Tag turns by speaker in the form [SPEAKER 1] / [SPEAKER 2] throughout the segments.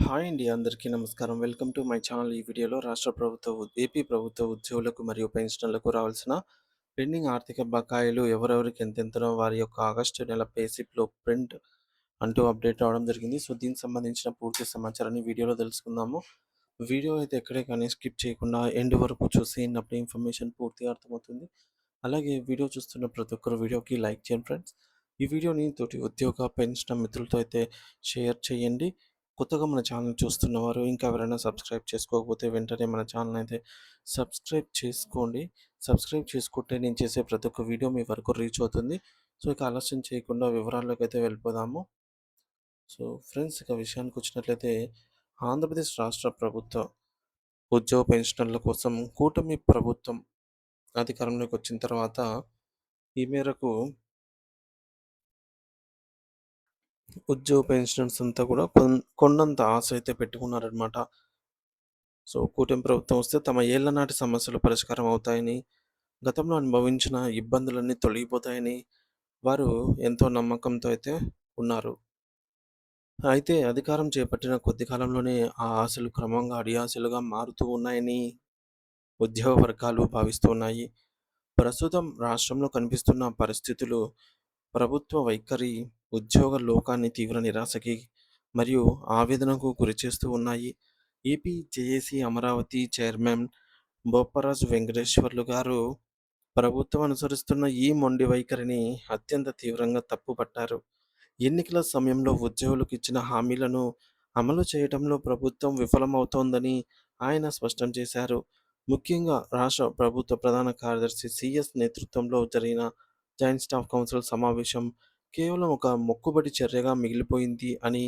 [SPEAKER 1] Hi అండి. అందరికీ నమస్కారం. Welcome to my channel. ఈ వీడియోలో ఏపీ ప్రభుత్వ ఉద్యోగులకు మరియు పెన్షనర్లకు రావాల్సిన పెండింగ్ ఆర్థిక బకాయిలు ఎవరెవరికి ఎంతెంతనో వారి యొక్క ఆగస్టు నెల పే స్లిప్‌లో ప్రింట్ అంటూ అప్డేట్ రావడం జరిగింది. సో, దీనికి సంబంధించిన పూర్తి సమాచారాన్ని వీడియోలో తెలుసుకుందాము. వీడియో అయితే ఎక్కడే కానీ స్కిప్ చేయకుండా ఎండ్ వరకు చూసినప్పుడు ఇన్ఫర్మేషన్ పూర్తిగా అర్థమవుతుంది. అలాగే వీడియో చూస్తున్న ప్రతి ఒక్కరు వీడియోకి లైక్ చేయండి ఫ్రెండ్స్. ఈ వీడియోని తోటి ఉద్యోగ, పెన్షనర్ మిత్రులతో అయితే షేర్ చేయండి. కొత్తగా మన ఛానల్ చూస్తున్నవారు ఇంకా ఎవరైనా సబ్స్క్రైబ్ చేసుకోకపోతే వెంటనే మన ఛానల్ అయితే సబ్స్క్రైబ్ చేసుకోండి. సబ్స్క్రైబ్ చేసుకుంటే నేను చేసే ప్రతి ఒక్క వీడియో మీ వరకు రీచ్ అవుతుంది. సో, ఇక ఆలస్యం చేయకుండా వివరాల్లోకి అయితే వెళ్ళిపోదాము. సో, ఫ్రెండ్స్ ఇక విషయానికి వచ్చినట్లయితే ఆంధ్రప్రదేశ్ రాష్ట్ర ప్రభుత్వ ఉద్యోగ పెన్షనర్ల కోసం కూటమి ప్రభుత్వం అధికారంలోకి వచ్చిన తర్వాత ఈ మేరకు ఉద్యోగ పెన్షనర్స్ అంతా కూడా కొండంత ఆశ అయితే పెట్టుకున్నారనమాట. సో, కూటమి ప్రభుత్వం వస్తే తమ ఏళ్లనాటి సమస్యలు పరిష్కారం అవుతాయని, గతంలో అనుభవించిన ఇబ్బందులన్నీ తొలగిపోతాయని వారు ఎంతో నమ్మకంతో అయితే ఉన్నారు. అయితే అధికారం చేపట్టిన కొద్ది కాలంలోనే ఆ ఆశలు క్రమంగా అడియాశలుగా మారుతూ ఉన్నాయని ఉద్యోగ వర్గాలు భావిస్తూ ఉన్నాయి. ప్రస్తుతం రాష్ట్రంలో కనిపిస్తున్న పరిస్థితులు ప్రభుత్వ వైఖరి ఉద్యోగ లోకాన్ని తీవ్ర నిరాశకి మరియు ఆవేదనకు గురిచేస్తూ ఉన్నాయి. AP JAC Amaravati chairman Bopparaju Venkateswarlu గారు ప్రభుత్వం అనుసరిస్తున్న ఈ మొండి వైఖరిని అత్యంత తీవ్రంగా తప్పుపట్టారు. ఎన్నికల సమయంలో ఉద్యోగులకు ఇచ్చిన హామీలను అమలు చేయడంలో ప్రభుత్వం విఫలమవుతోందని ఆయన స్పష్టం చేశారు. ముఖ్యంగా రాష్ట్ర ప్రభుత్వ ప్రధాన కార్యదర్శి సిఎస్ నేతృత్వంలో జరిగిన జాయింట్ స్టాఫ్ కౌన్సిల్ సమావేశం కేవలం ఒక మొక్కుబడి చర్యగా మిగిలిపోయింది అని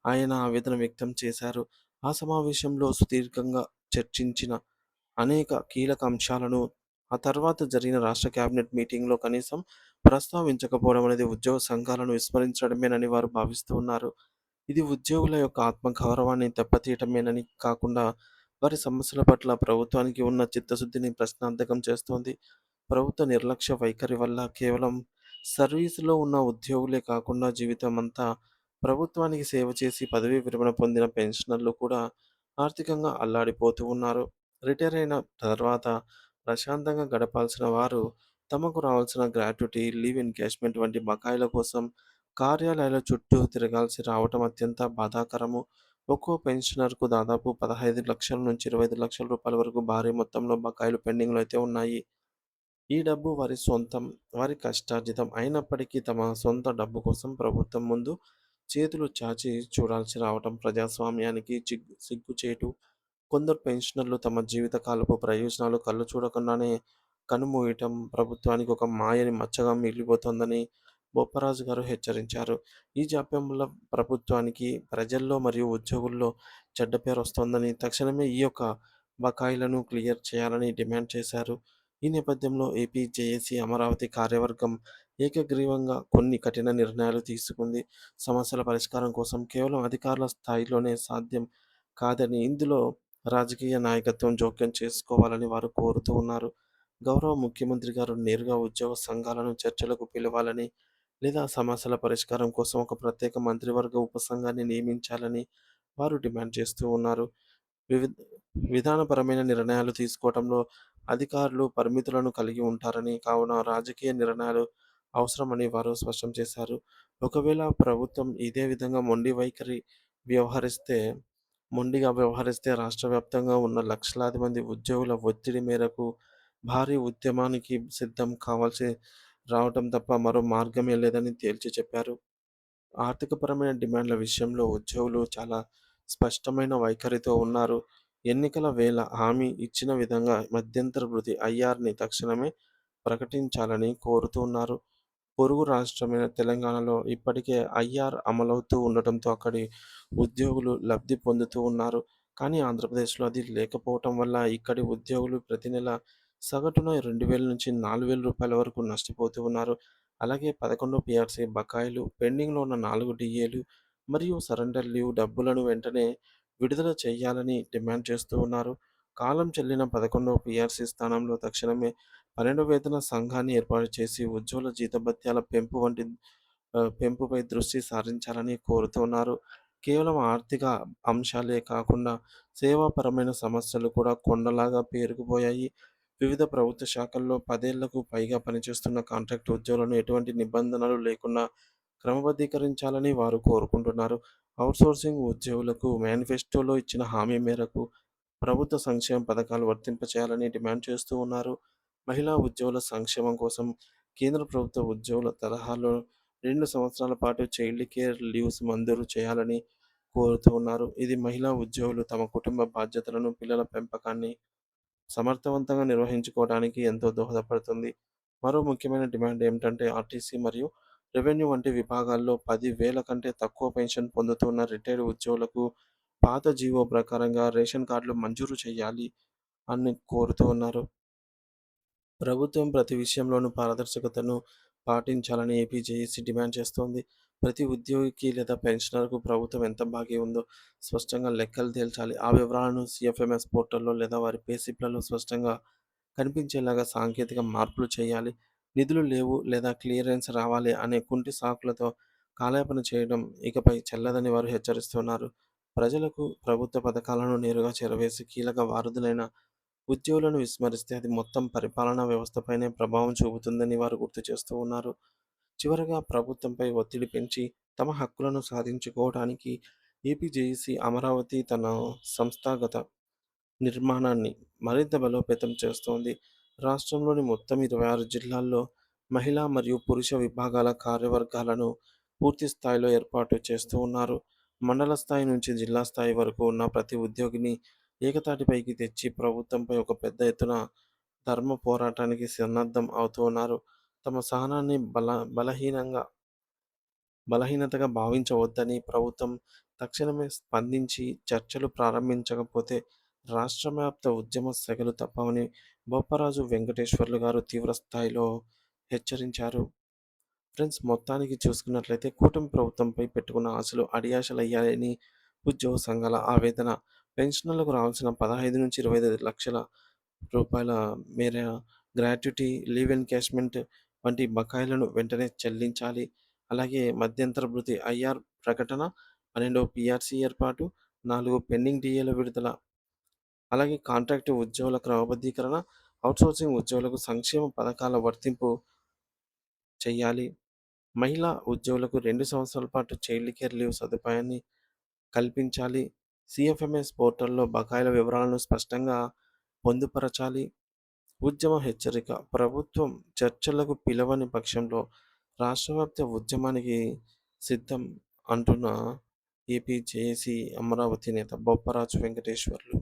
[SPEAKER 1] ఆయన ఆవేదన వ్యక్తం చేశారు. ఆ సమావేశంలో సుదీర్ఘంగా చర్చించిన అనేక కీలక అంశాలను ఆ తర్వాత జరిగిన రాష్ట్ర కేబినెట్ మీటింగ్‌లో కనీసం ప్రస్తావించకపోవడం అనేది ఉద్యోగ సంఘాలను విస్మరించడమేనని వారు భావిస్తూ ఉన్నారు. ఇది ఉద్యోగుల యొక్క ఆత్మగౌరవాన్ని దెబ్బతీయటమేనని కాకుండా వారి సమస్యల పట్ల ప్రభుత్వానికి ఉన్న చిత్తశుద్ధిని ప్రశ్నార్థకం చేస్తోంది. ప్రభుత్వ నిర్లక్ష్య వైఖరి వల్ల కేవలం సర్వీసులో ఉన్న ఉద్యోగులే కాకుండా జీవితమంతా ప్రభుత్వానికి సేవ చేసి పదవీ విరమణ పొందిన పెన్షనర్లు కూడా ఆర్థికంగా అల్లాడిపోతూ ఉన్నారు. రిటైర్ అయిన తర్వాత ప్రశాంతంగా గడపాల్సిన వారు తమకు రావాల్సిన గ్రాట్యుటీ, లీవ్ ఎన్‌కేష్‌మెంట్ వంటి బకాయిల కోసం కార్యాలయాల చుట్టూ తిరగాల్సి రావటం అత్యంత బాధాకరము. ఒక్కో పెన్షనర్‌కు దాదాపు 15,00,000 నుంచి 25,00,000 రూపాయల వరకు భారీ మొత్తంలో బకాయిలు పెండింగ్‌లో అయితే ఉన్నాయి. ఈ డబ్బు వారి సొంతం, వారి కష్టార్జితం అయినప్పటికీ తమ సొంత డబ్బు కోసం ప్రభుత్వం ముందు చేతులు చాచి చూడాల్సి రావటం ప్రజాస్వామ్యానికి సిగ్గుచేటు. కొందరు పెన్షనర్లు తమ జీవితకాలపు ప్రయోజనాలు కళ్ళు చూడకుండానే కన్నుమూయటం ప్రభుత్వానికి ఒక మాయని మచ్చగా మిగిలిపోతోందని బొప్పరాజు గారు హెచ్చరించారు. ఈ జాప్యం వల్ల ప్రభుత్వానికి ప్రజల్లో మరియు ఉద్యోగుల్లో చెడ్డ పేరు వస్తోందని, తక్షణమే ఈ యొక్క బకాయిలను క్లియర్ చేయాలని డిమాండ్ చేశారు. ఈ నేపథ్యంలో ఏపీ జేఏసీ అమరావతి కార్యవర్గం ఏకగ్రీవంగా కొన్ని కఠిన నిర్ణయాలు తీసుకుంది. సమస్యల పరిష్కారం కోసం కేవలం అధికారుల స్థాయిలోనే సాధ్యం కాదని, ఇందులో రాజకీయ నాయకత్వం జోక్యం చేసుకోవాలని వారు కోరుతూ ఉన్నారు. గౌరవ ముఖ్యమంత్రి గారు నేరుగా ఉద్యోగ సంఘాలను చర్చలకు పిలవాలని, లేదా సమస్యల పరిష్కారం కోసం ఒక ప్రత్యేక మంత్రివర్గ ఉపసంఘాన్ని నియమించాలని వారు డిమాండ్ చేస్తూ ఉన్నారు. వివి విధానపరమైన నిర్ణయాలు తీసుకోవడంలో అధికారులు పరిమితులను కలిగి ఉంటారని, కావున రాజకీయ నిర్ణయాలు అవసరమని వారు స్పష్టం చేశారు. ఒకవేళ ప్రభుత్వం ఇదే విధంగా వ్యవహరిస్తే మొండిగా వ్యవహరిస్తే రాష్ట్ర వ్యాప్తంగా ఉన్న లక్షలాది మంది ఉద్యోగుల ఒత్తిడి మేరకు భారీ ఉద్యమానికి సిద్ధం కావాల్సి రావటం తప్ప మరో మార్గమే లేదని తేల్చి చెప్పారు. ఆర్థికపరమైన డిమాండ్ల విషయంలో ఉద్యోగులు చాలా స్పష్టమైన వైఖరితో ఉన్నారు. ఎన్నికల వేళ హామీ ఇచ్చిన విధంగా మధ్యంతర భృతి ఐఆర్‌ని తక్షణమే ప్రకటించాలని కోరుతున్నారు. పొరుగు రాష్ట్రమైన తెలంగాణలో ఇప్పటికే ఐఆర్ అమలవుతూ ఉండటంతో అక్కడి ఉద్యోగులు లబ్ధి పొందుతూ ఉన్నారు. కానీ ఆంధ్రప్రదేశ్‌లో అది లేకపోవటం వల్ల ఇక్కడి ఉద్యోగులు ప్రతి నెల సగటున 2,000 నుంచి 4,000 రూపాయల వరకు నష్టపోతూ ఉన్నారు. అలాగే 11 పీఆర్సీ బకాయిలు, పెండింగ్‌లో ఉన్న 4 డీఏలు మరియు సరెండర్ లీవ్ డబ్బులను వెంటనే విడుదల చేయాలని డిమాండ్ చేస్తూ ఉన్నారు. కాలం చెల్లిన 11వ పీఆర్సీ స్థానంలో తక్షణమే 12 వేతన సంఘాన్ని ఏర్పాటు చేసి ఉద్యోగుల జీతభత్యాల పెంపుపై దృష్టి సారించాలని కోరుతున్నారు. కేవలం ఆర్థిక అంశాలే కాకుండా సేవాపరమైన సమస్యలు కూడా కొండలాగా పేరుకుపోయాయి. వివిధ ప్రభుత్వ శాఖల్లో 10 ఏళ్లకు పైగా పనిచేస్తున్న కాంట్రాక్ట్ ఉద్యోగులను ఎటువంటి నిబంధనలు లేకుండా క్రమబద్ధీకరించాలని వారు కోరుకుంటున్నారు. ఔట్‌సోర్సింగ్ ఉద్యోగులకు మేనిఫెస్టోలో ఇచ్చిన హామీ మేరకు ప్రభుత్వ సంక్షేమ పథకాలు వర్తింపచేయాలని డిమాండ్ చేస్తూ ఉన్నారు. మహిళా ఉద్యోగుల సంక్షేమం కోసం కేంద్ర ప్రభుత్వ ఉద్యోగుల తరహాలో 2 సంవత్సరాల పాటు చైల్డ్ కేర్ లీవ్స్ మంజూరు చేయాలని కోరుతూ ఉన్నారు. ఇది మహిళా ఉద్యోగులు తమ కుటుంబ బాధ్యతలను, పిల్లల పెంపకాన్ని సమర్థవంతంగా నిర్వహించుకోవడానికి ఎంతో దోహదపడుతుంది. మరో ముఖ్యమైన డిమాండ్ ఏమిటంటే ఆర్టీసీ మరియు రెవెన్యూ వంటి విభాగాల్లో 10,000 కంటే తక్కువ పెన్షన్ పొందుతున్న రిటైర్డ్ ఉద్యోగులకు పాత జీవో ప్రకారంగా రేషన్ కార్డులు మంజూరు చేయాలి అని కోరుతూ ఉన్నారు. ప్రభుత్వం ప్రతి విషయంలోనూ పారదర్శకతను పాటించాలని ఏపీజేఏసీ డిమాండ్ చేస్తోంది. ప్రతి ఉద్యోగికి లేదా పెన్షనర్‌కు ప్రభుత్వం ఎంత బాకీ ఉందో స్పష్టంగా లెక్కలు తేల్చాలి. ఆ వివరాలను సీఎఫ్ఎంఎస్ పోర్టల్‌లో లేదా వారి పే స్లిప్‌లలో స్పష్టంగా కనిపించేలాగా సాంకేతిక మార్పులు చేయాలి. నిధులు లేవు లేదా క్లియరెన్స్ రావాలి అనే కుంటి సాకులతో కాలయాపన చేయడం ఇకపై చెల్లదని వారు హెచ్చరిస్తున్నారు. ప్రజలకు ప్రభుత్వ పథకాలను నేరుగా చేరవేసి కీలక వారధులైన ఉద్యోగులను విస్మరిస్తే అది మొత్తం పరిపాలనా వ్యవస్థపైనే ప్రభావం చూపుతుందని వారు గుర్తు చేస్తూ ఉన్నారు. చివరగా ప్రభుత్వంపై ఒత్తిడి పెంచి తమ హక్కులను సాధించుకోవడానికి ఏపీజేఏసీ అమరావతి తన సంస్థాగత నిర్మాణాన్ని మరింత బలోపేతం చేస్తోంది. రాష్ట్రంలోని మొత్తం 26 జిల్లాల్లో మహిళా మరియు పురుష విభాగాల కార్యవర్గాలను పూర్తి స్థాయిలో ఏర్పాటు చేస్తూ ఉన్నారు. మండల స్థాయి నుంచి జిల్లా స్థాయి వరకు ఉన్న ప్రతి ఉద్యోగిని ఏకతాటిపైకి తెచ్చి ప్రభుత్వంపై ఒక పెద్ద ఎత్తున ధర్మ పోరాటానికి సన్నద్ధం అవుతూ ఉన్నారు. తమ సహనాన్ని బలహీనతగా భావించవద్దని, ప్రభుత్వం తక్షణమే స్పందించి చర్చలు ప్రారంభించకపోతే రాష్ట్రవ్యాప్త ఉద్యమ సెగలు తప్పవని బొప్పరాజు వెంకటేశ్వర్లు గారు తీవ్ర స్థాయిలో హెచ్చరించారు. ఫ్రెండ్స్, మొత్తానికి చూసుకున్నట్లయితే కూటమి ప్రభుత్వంపై పెట్టుకున్న ఆశలు అడియాశలయ్యాయని ఉద్యోగ సంఘాల ఆవేదన. పెన్షనర్లకు రావాల్సిన 15-25 లక్షల రూపాయల మేర గ్రాట్యుటీ, లీవ్ ఎన్కాష్మెంట్ వంటి బకాయిలను వెంటనే చెల్లించాలి. అలాగే మధ్యంతర భృతి, ఐఆర్ ప్రకటన, 12వ పీఆర్సీ ఏర్పాటు, 4 పెండింగ్ డీఏల విడుదల, అలాగే కాంట్రాక్టు ఉద్యోగుల క్రమబద్ధీకరణ, ఔట్‌సోర్సింగ్ ఉద్యోగులకు సంక్షేమ పథకాల వర్తింపు చేయాలి. మహిళా ఉద్యోగులకు 2 సంవత్సరాల పాటు చైల్డ్ కేర్ లీవ్ సదుపాయాన్ని కల్పించాలి. సీఎఫ్ఎంఎస్ పోర్టల్‌లో బకాయిల వివరాలను స్పష్టంగా పొందుపరచాలి. ఉద్యమ హెచ్చరిక: ప్రభుత్వం చర్చలకు పిలవని పక్షంలో రాష్ట్రవ్యాప్త ఉద్యమానికి సిద్ధం అంటున్న ఏపీ జేఏసీ అమరావతి నేత బొప్పరాజు వెంకటేశ్వర్లు.